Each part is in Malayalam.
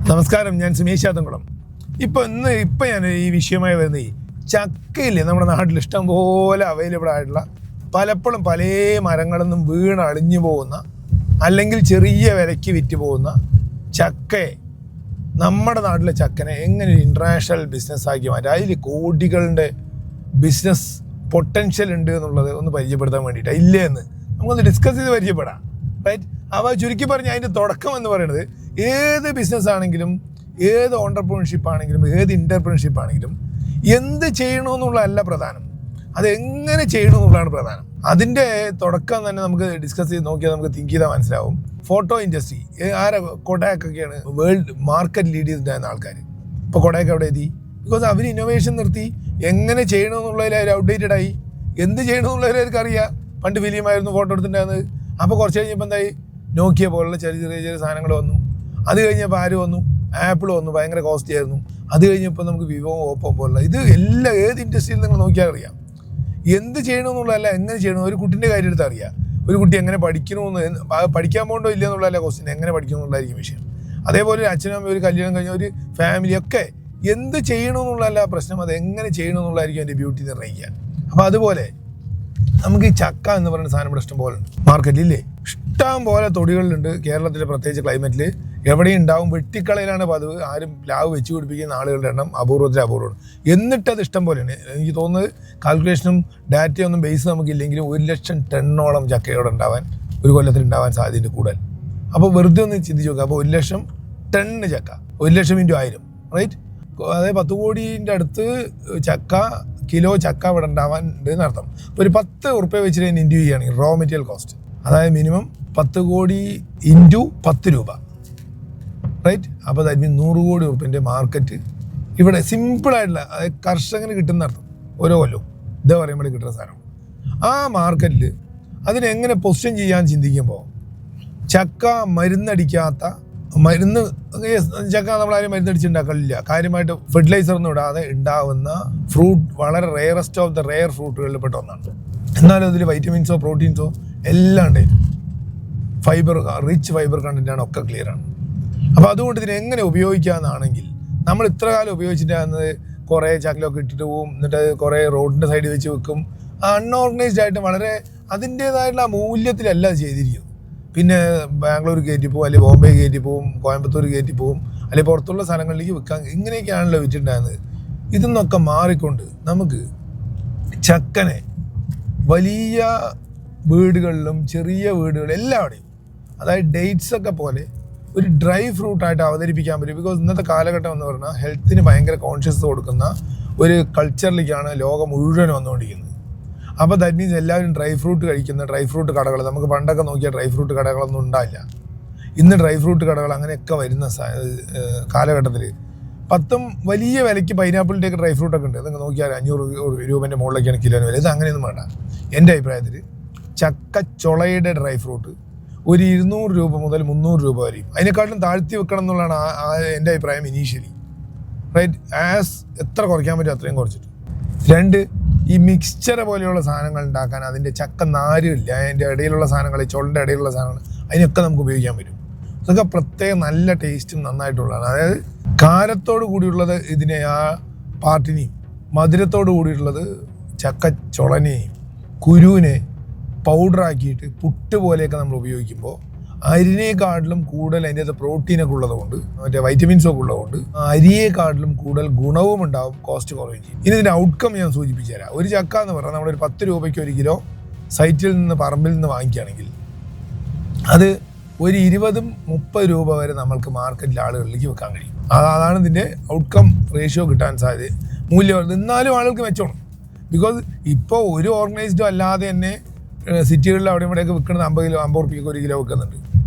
നമസ്കാരം, ഞാൻ സുമേഷ് ചാത്തൻകുളം. ഇപ്പം ഞാൻ ഈ വിഷയമായി വരുന്നത് ചക്കയില്ലേ, നമ്മുടെ നാട്ടിൽ ഇഷ്ടം പോലെ അവൈലബിൾ ആയിട്ടുള്ള പലപ്പോഴും പല മരങ്ങളിൽ നിന്നും വീണ് അളിഞ്ഞു പോകുന്ന അല്ലെങ്കിൽ ചെറിയ വിലയ്ക്ക് വിറ്റ് പോകുന്ന ചക്കയെ നമ്മുടെ നാട്ടിലെ ചക്കനെ എങ്ങനെ ഒരു ഇൻ്റർനാഷണൽ ബിസിനസ്സാക്കി മാറ്റാം, അതിൽ കോടികളുടെ ബിസിനസ് പൊട്ടൻഷ്യൽ ഉണ്ട് എന്നുള്ളത് ഒന്ന് പരിചയപ്പെടുത്താൻ വേണ്ടിയിട്ടാണ്. ഇല്ലേ എന്ന് നമുക്കൊന്ന് ഡിസ്കസ് ചെയ്ത് പരിചയപ്പെടാം, റൈറ്റ്? അപ്പോൾ ചുരുക്കി പറഞ്ഞാൽ അതിൻ്റെ തുടക്കം എന്ന് പറയുന്നത് ഏത് ബിസിനസ് ആണെങ്കിലും, ഏത് ഓണ്ടർപ്രണർഷിപ്പ് ആണെങ്കിലും, ഏത് ഇൻ്റർപ്രണർഷിപ്പ് ആണെങ്കിലും എന്ത് ചെയ്യണമെന്നുള്ളതല്ല പ്രധാനം, അതെങ്ങനെ ചെയ്യണമെന്നുള്ളതാണ് പ്രധാനം. അതിൻ്റെ തുടക്കം തന്നെ നമുക്ക് ഡിസ്കസ് ചെയ്ത് നോക്കിയാൽ നമുക്ക് തിങ്ക് ചെയ്താൽ മനസ്സിലാവും. ഫോട്ടോ ഇൻഡസ്ട്രി കൊഡാക്കൊക്കെയാണ് വേൾഡ് മാർക്കറ്റ് ലീഡ് ചെയ്തിട്ടുണ്ടായിരുന്ന ആൾക്കാർ. ഇപ്പോൾ കൊഡാക്ക് അവിടെ എത്തി ബിക്കോസ് അവർ ഇന്നോവേഷൻ നിർത്തി. എങ്ങനെ ചെയ്യണമെന്നുള്ളതിൽ അവർ ഔട്ട്ഡേറ്റഡ് ആയി. എന്ത് ചെയ്യണമെന്നുള്ളതിൽ അവർക്ക് അറിയാം. പണ്ട് ഫിലിമായിരുന്നു ഫോട്ടോ എടുത്തിട്ടുണ്ടായിരുന്നത്. അപ്പോൾ കുറച്ച് കഴിഞ്ഞപ്പോൾ എന്തായി, നോക്കിയ പോലുള്ള ചെറിയ സാധനങ്ങൾ വന്നു. അത് കഴിഞ്ഞപ്പോൾ ആര് വന്നു? ആപ്പിൾ വന്നു, ഭയങ്കര കോസ്റ്റ്ലി ആയിരുന്നു. അത് കഴിഞ്ഞപ്പോൾ നമുക്ക് വിവോ, ഓപ്പോ പോലുള്ള ഇത് എല്ലാം ഏത് ഇൻഡസ്ട്രിയിൽ നിങ്ങൾ നോക്കിയാൽ അറിയാം. എന്ത് ചെയ്യണമെന്നുള്ളതല്ല, എങ്ങനെ ചെയ്യണം. ഒരു കുട്ടീൻ്റെ കാര്യം എടുത്ത് അറിയാം. ഒരു കുട്ടി എങ്ങനെ പഠിക്കണമെന്ന്, പഠിക്കാൻ പോകണ്ടോ ഇല്ല എന്നുള്ളതല്ല ക്വസ്റ്റ്യൻ, എങ്ങനെ പഠിക്കണമെന്നുള്ളതായിരിക്കും വിഷയം. അതേപോലെ ഒരു അച്ഛനും അമ്മയും, ഒരു കല്യാണം കഴിഞ്ഞ ഒരു ഫാമിലിയൊക്കെ എന്ത് ചെയ്യണമെന്നുള്ളതല്ല പ്രശ്നം, അത് എങ്ങനെ ചെയ്യണമെന്നുള്ളതായിരിക്കും അതിൻ്റെ ബ്യൂട്ടി നിർണ്ണയിക്കുക. അപ്പോൾ അതുപോലെ നമുക്ക് ഈ ചക്ക എന്ന് പറയുന്ന സാധനം ഇവിടെ ഇഷ്ടം പോലെ ഉണ്ട് മാർക്കറ്റിലില്ലേ. ഇഷ്ടം പോലെ തൊടികളിലുണ്ട് കേരളത്തിലെ, പ്രത്യേകിച്ച് ക്ലൈമറ്റിൽ എവിടെയും ഉണ്ടാവും. വെട്ടിക്കളയിലാണ് പതിവ്. ആരും പ്ലാവ് വെച്ച് പിടിപ്പിക്കുന്ന ആളുകളുടെ എണ്ണം അപൂർവമാണ്. എന്നിട്ടത് ഇഷ്ടം പോലെയാണ്. എനിക്ക് തോന്നുന്നത് കാൽക്കുലേഷനും ഡാറ്റയൊന്നും ബേസ് നമുക്കില്ലെങ്കിലും 1,00,000 ടണ്ണോളം ചക്കയോടെ ഉണ്ടാവാൻ ഒരു കൊല്ലത്തിൽ ഉണ്ടാവാൻ സാധ്യതയുണ്ട് കൂടുതൽ. അപ്പോൾ വെറുതെ ഒന്ന് ചിന്തിച്ച് നോക്കുക. അപ്പോൾ 1,00,000 ടണ്ണ് ചക്ക, 1,00,000 × 1000, റൈറ്റ്? അതായത് 10 കോടിൻ്റെ അടുത്ത് കിലോ ചക്ക ഇവിടെ ഉണ്ടാവാൻ ഉണ്ട് എന്നർത്ഥം. അപ്പോൾ ഒരു 10 ഉറുപ്പ്യ വെച്ചിട്ട് ഞാൻ ഇൻഡ്യൂ ചെയ്യുകയാണെങ്കിൽ റോ മെറ്റീരിയൽ കോസ്റ്റ്, അതായത് മിനിമം 10 കോടി × 10 രൂപ, റൈറ്റ്? അപ്പോൾ ദാറ്റ് മീൻ 100 കോടി ഉറുപ്പ്യൻ്റെ മാർക്കറ്റ് ഇവിടെ സിമ്പിളായിട്ടുള്ള, അതായത് കർഷകന് കിട്ടുന്ന അർത്ഥം ഓരോ കൊല്ലവും ഇതാ പറയുമ്പോൾ കിട്ടുന്ന സാധനം. ആ മാർക്കറ്റിൽ അതിനെങ്ങനെ പൊസിഷൻ ചെയ്യാൻ ചിന്തിക്കുമ്പോൾ ചക്ക മരുന്നടിക്കാത്ത, ചക്ക നമ്മളാരും മരുന്നടിച്ചുണ്ടാക്കലില്ല. കാര്യമായിട്ട് ഫെർട്ടിലൈസർ ഒന്നും ഇടാതെ ഉണ്ടാവുന്ന ഫ്രൂട്ട്, വളരെ റെയറസ്റ്റ് ഓഫ് ദ റെയർ ഫ്രൂട്ടുകളിൽ പെട്ട ഒന്നാണ്. എന്നാലും അതിൽ വൈറ്റമിൻസോ പ്രോട്ടീൻസോ എല്ലാം ഉണ്ടായിരുന്നു. റിച്ച് ഫൈബർ കണ്ടൻറ്റാണ്, ഒക്കെ ക്ലിയറാണ്. അപ്പോൾ അതുകൊണ്ട് ഇതിനെ എങ്ങനെ ഉപയോഗിക്കാമെന്നാണെങ്കിൽ, നമ്മൾ ഇത്ര കാലം ഉപയോഗിച്ചിട്ടാകുന്നത് കുറേ ചക്കലൊക്കെ ഇട്ടിട്ട് പോവും, എന്നിട്ട് കുറേ റോഡിൻ്റെ സൈഡിൽ വെച്ച് വെക്കും. അൺഓർഗനൈസ്ഡ് ആയിട്ട് വളരെ അതിൻ്റേതായിട്ടുള്ള മൂല്യത്തിലല്ല അത് ചെയ്തിരിക്കുന്നത്. പിന്നെ ബാംഗ്ലൂർ കയറ്റി പോകും, അല്ലെങ്കിൽ ബോംബെ കയറ്റി പോകും, കോയമ്പത്തൂർ കയറ്റി പോകും, അല്ലെങ്കിൽ പുറത്തുള്ള സ്ഥലങ്ങളിലേക്ക് വിൽക്കാൻ, ഇങ്ങനെയൊക്കെയാണല്ലോ വിറ്റിട്ടുണ്ടായിരുന്നത്. ഇതെന്നൊക്കെ മാറിക്കൊണ്ട് നമുക്ക് ചക്കനെ വലിയ വീടുകളിലും ചെറിയ വീടുകളിലും എല്ലാവിടെയും, അതായത് ഡേറ്റ്സൊക്കെ പോലെ ഒരു ഡ്രൈ ഫ്രൂട്ടായിട്ട് അവതരിപ്പിക്കാൻ പറ്റും. ബിക്കോസ് ഇന്നത്തെ കാലഘട്ടം എന്ന് പറഞ്ഞാൽ ഹെൽത്തിന് ഭയങ്കര കോൺഷ്യസ് കൊടുക്കുന്ന ഒരു കൾച്ചറിലേക്കാണ് ലോകം മുഴുവൻ വന്നുകൊണ്ടിരിക്കുന്നത്. അപ്പോൾ ദാറ്റ് മീൻസ് എല്ലാവരും ഡ്രൈ ഫ്രൂട്ട് കഴിക്കുന്ന ഡ്രൈ ഫ്രൂട്ട് കടകൾ, നമുക്ക് പണ്ടൊക്കെ നോക്കിയാൽ ഡ്രൈ ഫ്രൂട്ട് കടകളൊന്നും ഉണ്ടായില്ല. ഇന്ന് ഡ്രൈ ഫ്രൂട്ട് കടകൾ അങ്ങനെയൊക്കെ വരുന്ന കാലഘട്ടത്തിൽ 10 വലിയ വിലയ്ക്ക് പൈനാപ്പിളിൻ്റെയൊക്കെ ഡ്രൈ ഫ്രൂട്ടൊക്കെ ഉണ്ട്. നിങ്ങൾ നോക്കിയാൽ 500 രൂപേൻ്റെ മുകളിലേക്കാണ് കിലോന് വില. ഇത് അങ്ങനെയൊന്നും വേണ്ട. എൻ്റെ അഭിപ്രായത്തിൽ ചക്കച്ചുളയുടെ ഡ്രൈ ഫ്രൂട്ട് ഒരു 200 രൂപ മുതൽ 300 രൂപ വരെയും, അതിനെക്കാട്ടിലും താഴ്ത്തി വെക്കണം എന്നുള്ളതാണ് എൻ്റെ അഭിപ്രായം ഇനീഷ്യലി, റൈറ്റ്? എത്ര കുറയ്ക്കാൻ പറ്റും അത്രയും കുറച്ചിട്ട്. 2, ഈ മിക്സ്ചർ പോലെയുള്ള സാധനങ്ങൾ ഉണ്ടാക്കാൻ അതിൻ്റെ ചക്ക നാരില്ല, അതിൻ്റെ ഇടയിലുള്ള സാധനങ്ങൾ, ചുളൻ്റെ ഇടയിലുള്ള സാധനങ്ങൾ, അതിനൊക്കെ നമുക്ക് ഉപയോഗിക്കാൻ പറ്റും. ഇതൊക്കെ പ്രത്യേകം നല്ല ടേസ്റ്റും നന്നായിട്ടുള്ളതാണ്. അതായത് കാരത്തോട് കൂടിയുള്ളത് ഇതിനെ ആ പാർട്ടിനെയും, മധുരത്തോട് കൂടിയിട്ടുള്ളത് ചക്കച്ചുളനെയും കുരുവിനെ പൗഡറാക്കിയിട്ട് പുട്ട് പോലെയൊക്കെ നമ്മൾ ഉപയോഗിക്കുമ്പോൾ അരിനേക്കാട്ടിലും കൂടുതൽ അതിൻ്റെ അകത്ത് പ്രോട്ടീനൊക്കെ ഉള്ളതുകൊണ്ട്, മറ്റേ വൈറ്റമിൻസൊക്കെ ഉള്ളതുകൊണ്ട് അരിയേക്കാട്ടിലും കൂടുതൽ ഗുണവും ഉണ്ടാവും, കോസ്റ്റ് കുറയും ചെയ്യും. ഇനി ഇതിൻ്റെ ഔട്ട്കം ഞാൻ സൂചിപ്പിച്ചു തരാം. ഒരു ചക്ക എന്ന് പറഞ്ഞാൽ നമ്മളൊരു 10 രൂപയ്ക്ക് 1 കിലോ സൈറ്റിൽ നിന്ന്, പറമ്പിൽ നിന്ന് വാങ്ങിക്കുകയാണെങ്കിൽ അത് ഒരു 20-30 രൂപ വരെ നമ്മൾക്ക് മാർക്കറ്റിൽ ആളുകളിലേക്ക് വെക്കാൻ കഴിയും. അതാണ് ഇതിൻ്റെ ഔട്ട്കം റേഷ്യോ കിട്ടാൻ സാധ്യത, മൂല്യം. എന്നാലും ആളുകൾക്ക് മെച്ചമാണ്. ബിക്കോസ് ഇപ്പോൾ ഒരു ഓർഗനൈസ്ഡും അല്ലാതെ തന്നെ സിറ്റികളിൽ അവിടെ ഇവിടെയൊക്കെ വിൽക്കുന്നത് 50 റുപ്യക്ക് 1 കിലോ വെക്കുന്നുണ്ട്.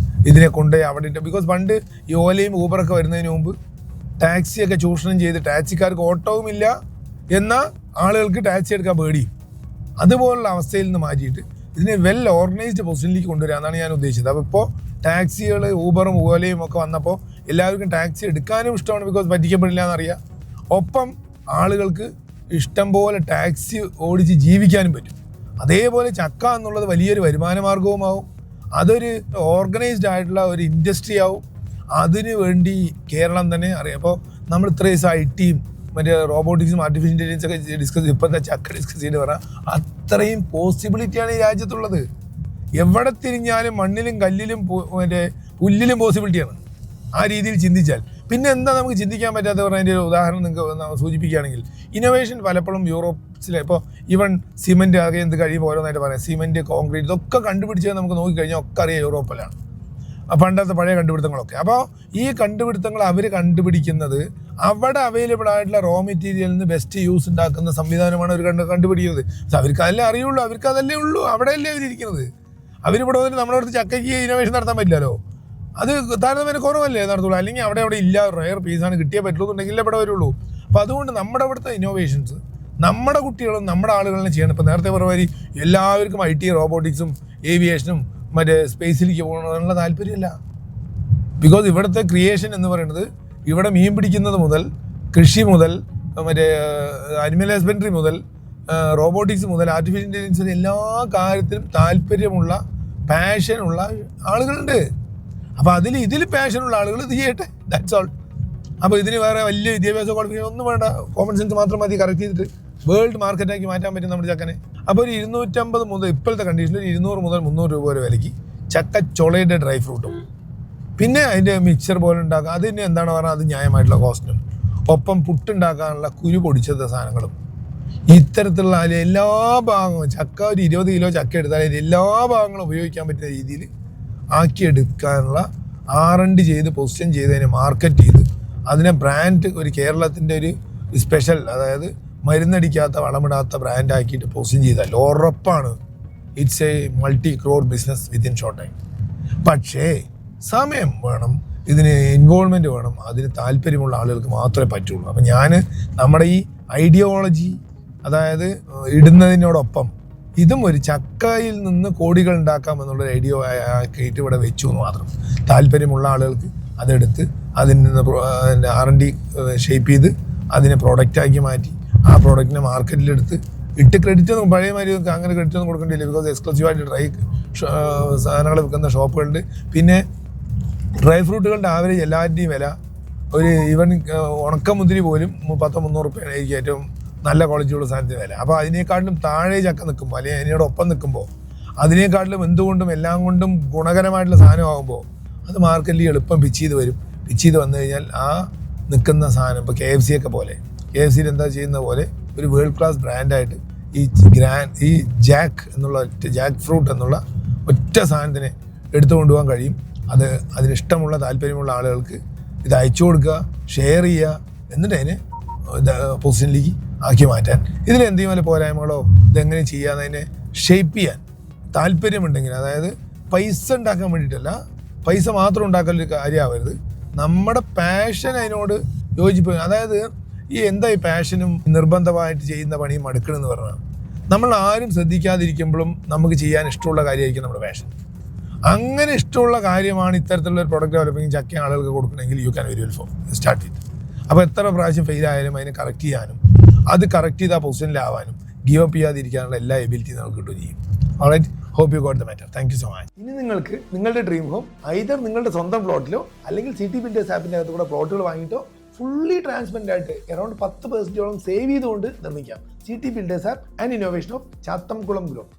ഇതിനെ കൊണ്ടുപോയി അവിടെ ഇട്ട്, ബിക്കോസ് പണ്ട് ഈ ഓലയും ഊബറൊക്കെ വരുന്നതിന് മുമ്പ് ടാക്സിയൊക്കെ ചൂഷണം ചെയ്ത് ടാക്സിക്കാർക്ക് ഓട്ടവും ഇല്ല, എന്നാൽ ആളുകൾക്ക് ടാക്സി എടുക്കാൻ പേടിയും. അതുപോലുള്ള അവസ്ഥയിൽ നിന്ന് മാറ്റിയിട്ട് ഇതിനെ വെൽ ഓർഗനൈസ്ഡ് പൊസിഷനിലേക്ക് കൊണ്ടുവരാമെന്നാണ് ഞാൻ ഉദ്ദേശിച്ചത്. അപ്പോൾ ഇപ്പോൾ ടാക്സികൾ, ഊബറും ഓലയും ഒക്കെ വന്നപ്പോൾ എല്ലാവർക്കും ടാക്സി എടുക്കാനും ഇഷ്ടമാണ്, ബിക്കോസ് പറ്റിക്കപ്പെടില്ല എന്നറിയാം. ഒപ്പം ആളുകൾക്ക് ഇഷ്ടം പോലെ ടാക്സി ഓടിച്ച് ജീവിക്കാനും പറ്റും. അതേപോലെ ചക്ക എന്നുള്ളത് വലിയൊരു വരുമാന മാർഗവുമാവും. അതൊരു ഓർഗനൈസ്ഡ് ആയിട്ടുള്ള ഒരു ഇൻഡസ്ട്രി ആവും. അതിന് വേണ്ടി കേരളം തന്നെ അറിയാം. അപ്പോൾ നമ്മൾ ഇത്രയും ദിവസം IT-യും മറ്റേ റോബോട്ടിക്സും ആർട്ടിഫിഷ്യൽ ഇൻ്റലിജൻസ് ഒക്കെ ഡിസ്കസ് ഇപ്പോഴത്തെ ചക്ക ഡിസ്കസ് ചെയ്ത് പറഞ്ഞാൽ അത്രയും പോസിബിലിറ്റിയാണ് ഈ രാജ്യത്തുള്ളത്. എവിടെ തിരിഞ്ഞാലും മണ്ണിലും കല്ലിലും മറ്റേ പുല്ലിലും പോസിബിലിറ്റിയാണ് ആ രീതിയിൽ ചിന്തിച്ചാൽ. പിന്നെ എന്താ നമുക്ക് ചിന്തിക്കാൻ പറ്റാത്ത പറഞ്ഞതിൻ്റെ ഒരു ഉദാഹരണം നിങ്ങൾക്ക് സൂചിപ്പിക്കുകയാണെങ്കിൽ, ഇന്നോവേഷൻ പലപ്പോഴും യൂറോപ്പിലെ ഇപ്പോൾ ഈവൻ സിമെൻറ്റ് ആകെ എന്ത് കഴിയുമ്പോൾ ഓരോന്നായിട്ട് പറയാം, സിമെൻറ്റ്, കോൺക്രീറ്റ് ഇതൊക്കെ കണ്ടുപിടിച്ചത് നമുക്ക് നോക്കിക്കഴിഞ്ഞാൽ ഒക്കെ അറിയാം യൂറോപ്പിലാണ്, പണ്ടത്തെ പഴയ കണ്ടുപിടുത്തങ്ങളൊക്കെ. അപ്പോൾ ഈ കണ്ടുപിടുത്തങ്ങൾ അവർ കണ്ടുപിടിക്കുന്നത് അവിടെ അവൈലബിൾ ആയിട്ടുള്ള റോ മെറ്റീരിയലിൽ നിന്ന് ബെസ്റ്റ് യൂസ് ഉണ്ടാക്കുന്ന സംവിധാനമാണ് അവർ കണ്ടുപിടിക്കുന്നത്. അവർക്ക് അതല്ലേ അറിയുള്ളൂ, അവർക്ക് അതല്ലേ ഉള്ളൂ, അവിടെയല്ലേ അവരിയ്ക്കുന്നത്. അവരിവിടെ വന്നിട്ട് നമ്മുടെ അടുത്ത് ചക്കയ്ക്ക് ഇന്നോവേഷൻ നടത്താൻ പറ്റില്ലല്ലോ, അത് താരതമ്യേന കുറവല്ലേ നടത്തുള്ളൂ. അല്ലെങ്കിൽ അവിടെ ഇല്ല, റെയർ പീസാണ് കിട്ടിയേ പറ്റുള്ളൂ എന്നുണ്ടെങ്കിൽ ഇവിടെ വരുള്ളൂ. അപ്പോൾ അതുകൊണ്ട് നമ്മുടെ ഇവിടുത്തെ ഇന്നോവേഷൻസ് നമ്മുടെ കുട്ടികളും നമ്മുടെ ആളുകളെ ചെയ്യണം. ഇപ്പോൾ നേരത്തെ പറഞ്ഞ എല്ലാവർക്കും IT, റോബോട്ടിക്സും ഏവിയേഷനും മറ്റേ സ്പേസിലേക്ക് പോകണമെന്നുള്ള താല്പര്യമില്ല. ബിക്കോസ് ഇവിടുത്തെ ക്രിയേഷൻ എന്ന് പറയുന്നത് ഇവിടെ മീൻ പിടിക്കുന്നത് മുതൽ കൃഷി മുതൽ മറ്റേ അനിമൽ ഹസ്ബൻഡറി മുതൽ റോബോട്ടിക്സ് മുതൽ ആർട്ടിഫിഷ്യൽ ഇൻ്റലിജൻസിന് എല്ലാ കാര്യത്തിലും താല്പര്യമുള്ള പാഷനുള്ള ആളുകളുണ്ട്. അപ്പോൾ ഇതിൽ പാഷനുള്ള ആളുകൾ ഇത് ചെയ്യട്ടെ, ദാറ്റ്സ് ഓൾ. അപ്പോൾ ഇതിന് വേറെ വലിയ വിദ്യാഭ്യാസ ക്വാളിഫിക്കേഷൻ ഒന്നും വേണ്ട, കോമൺ സെൻസ് മാത്രം മതി കറക്റ്റ് ചെയ്തിട്ട് വേൾഡ് മാർക്കറ്റാക്കി മാറ്റാൻ പറ്റും നമ്മുടെ ചക്കനെ. അപ്പോൾ ഒരു 250 മുതൽ ഇപ്പോഴത്തെ കണ്ടീഷനിൽ 200 മുതൽ 300 രൂപ വരെ വിലയ്ക്ക് ചക്ക ചൊളയുടെ ഡ്രൈ ഫ്രൂട്ടും പിന്നെ അതിൻ്റെ മിക്സർ പോലെ ഉണ്ടാക്കുക. അതിന് എന്താണ് പറഞ്ഞാൽ അത് ന്യായമായിട്ടുള്ള കോസ്റ്റും ഒപ്പം പുട്ടുണ്ടാക്കാനുള്ള കുരു പൊടിച്ചത് സാധനങ്ങളും ഇത്തരത്തിലുള്ള എല്ലാ ഭാഗങ്ങളും ചക്ക ഒരു 20 കിലോ ചക്ക എടുത്താൽ അതിൻ്റെ എല്ലാ ഭാഗങ്ങളും ഉപയോഗിക്കാൻ പറ്റുന്ന രീതിയിൽ ആക്കിയെടുക്കാനുള്ള R&D ചെയ്ത് പൊസിഷൻ ചെയ്ത് അതിനെ മാർക്കറ്റ് ചെയ്ത് അതിനെ ബ്രാൻഡ് ഒരു കേരളത്തിൻ്റെ ഒരു സ്പെഷ്യൽ, അതായത് മരുന്നടിക്കാത്ത വളമിടാത്ത ബ്രാൻഡ് ആക്കിയിട്ട് പൊസിഷൻ ചെയ്താൽ ഉറപ്പാണ് it's A multi crore business within short time. പക്ഷേ സമയം വേണം, ഇതിന് ഇൻവോൾവ്മെൻറ്റ് വേണം, അതിന് താല്പര്യമുള്ള ആളുകൾക്ക് മാത്രമേ പറ്റുള്ളൂ. അപ്പം ഞാൻ നമ്മുടെ ഈ ഐഡിയോളജി അതായത് ഇടുന്നതിനോടൊപ്പം ഇതും ഒരു ചക്കയിൽ നിന്ന് കോടികൾ ഉണ്ടാക്കാമെന്നുള്ളൊരു ഐഡിയ ആക്കിയിട്ട് ഇവിടെ വെച്ചു എന്ന് മാത്രം. താല്പര്യമുള്ള ആളുകൾക്ക് അതെടുത്ത് അതിൽ നിന്ന് R&D ഷേപ്പ് ചെയ്ത് അതിനെ പ്രോഡക്റ്റാക്കി മാറ്റി ആ പ്രോഡക്റ്റിനെ മാർക്കറ്റിലെടുത്ത് ഇട്ട് ക്രെഡിറ്റ് ഒന്നും പഴയ മാതിരി അങ്ങനെ ക്രെഡിറ്റ് ഒന്നും കൊടുക്കേണ്ടിയില്ല. ബിക്കോസ് എക്സ്ക്ലൂസീവായിട്ട് സാധനങ്ങൾ വിൽക്കുന്ന ഷോപ്പുകളുണ്ട്. പിന്നെ ഡ്രൈ ഫ്രൂട്ടുകളുടെ ആവറേജ് എല്ലാവരുടെയും വില ഒരു ഈവൻ ഉണക്കമുന്തിരി പോലും 300 രൂപയായിരിക്കും ഏറ്റവും നല്ല ക്വാളിറ്റിയുള്ള സാധനത്തിന് വില. അപ്പോൾ അതിനേക്കാട്ടിലും താഴെ ചക്ക നിൽക്കുമ്പോൾ അല്ലെങ്കിൽ അതിനോടൊപ്പം നിൽക്കുമ്പോൾ അതിനേക്കാട്ടിലും എന്തുകൊണ്ടും എല്ലാം കൊണ്ടും ഗുണകരമായിട്ടുള്ള സാധനമാകുമ്പോൾ അത് മാർക്കറ്റിൽ എളുപ്പം പിച്ച് ചെയ്ത് വരും. പിച്ച് ചെയ്ത് വന്നു കഴിഞ്ഞാൽ ആ നിൽക്കുന്ന സാധനം ഇപ്പോൾ KFC ഒക്കെ പോലെ KFCയിൽ എന്താ ചെയ്യുന്ന പോലെ ഒരു വേൾഡ് ക്ലാസ് ബ്രാൻഡായിട്ട് ഈ ജാക്ക് ഫ്രൂട്ട് എന്നുള്ള ഒറ്റ സാധനത്തിനെ എടുത്തു കൊണ്ടുപോകാൻ കഴിയും. അതിനിഷ്ടമുള്ള താല്പര്യമുള്ള ആളുകൾക്ക് ഇത് അയച്ചു കൊടുക്കുക, ഷെയർ ചെയ്യുക, എന്നിട്ട് അതിനെ പൊസിഷനിലേക്ക് ആക്കി മാറ്റാൻ. ഇതിലെന്തെങ്കിലും വല്ല പോരായ്മകളോ ഇതെങ്ങനെ ചെയ്യാന്നതിനെ ഷേപ്പ് ചെയ്യാൻ താല്പര്യമുണ്ടെങ്കിൽ, അതായത് പൈസ ഉണ്ടാക്കാൻ വേണ്ടിയിട്ടല്ല, പൈസ മാത്രം ഉണ്ടാക്കലൊരു കാര്യമാവരുത്, നമ്മുടെ പാഷൻ അതിനോട് യോജിപ്പ്. അതായത് ഈ പാഷനും നിർബന്ധമായിട്ട് ചെയ്യുന്ന പണിയും മടുക്കണമെന്ന് പറഞ്ഞാൽ നമ്മൾ ആരും ശ്രദ്ധിക്കാതിരിക്കുമ്പോഴും നമുക്ക് ചെയ്യാൻ ഇഷ്ടമുള്ള കാര്യമായിരിക്കും നമ്മുടെ പാഷൻ. അങ്ങനെ ഇഷ്ടമുള്ള കാര്യമാണ് ഇത്തരത്തിലുള്ള ഒരു പ്രൊഡക്റ്റ് ഡെവലപ്പിംഗ് ചക്ക ആളുകൾക്ക് കൊടുക്കണമെങ്കിൽ you can very well start ചെയ്ത്. അപ്പോൾ എത്ര പ്രാവശ്യം ഫെയിലായാലും അതിനെ കറക്റ്റ് ചെയ്യാനും അത് കറക്റ്റ് ചെയ്ത പൊസിഷനിലാവാനും ഗീവ് അപ്പ് ചെയ്യാതിരിക്കാനുള്ള എല്ലാ എബിലിറ്റി നമുക്ക് കിട്ടുകയും ചെയ്യും. Alright, hope you got the matter. Thank you so much. ഇനി നിങ്ങൾക്ക് നിങ്ങളുടെ ഡ്രീം ഹോം ഐദർ നിങ്ങളുടെ സ്വന്തം പ്ലോട്ടിലോ അല്ലെങ്കിൽ സിറ്റി ബിൽഡേഴ്സ് ആപ്പിൻ്റെ അകത്ത് കൂടെ പ്ലോട്ടുകൾ വാങ്ങിയിട്ടോ ഫുള്ളി ട്രാൻസ്പെറൻ്റ് ആയിട്ട് അറൗണ്ട് 10% സേവ് ചെയ്തുകൊണ്ട് നിർമ്മിക്കാം. City builders app and innovation of Chathamkulam group.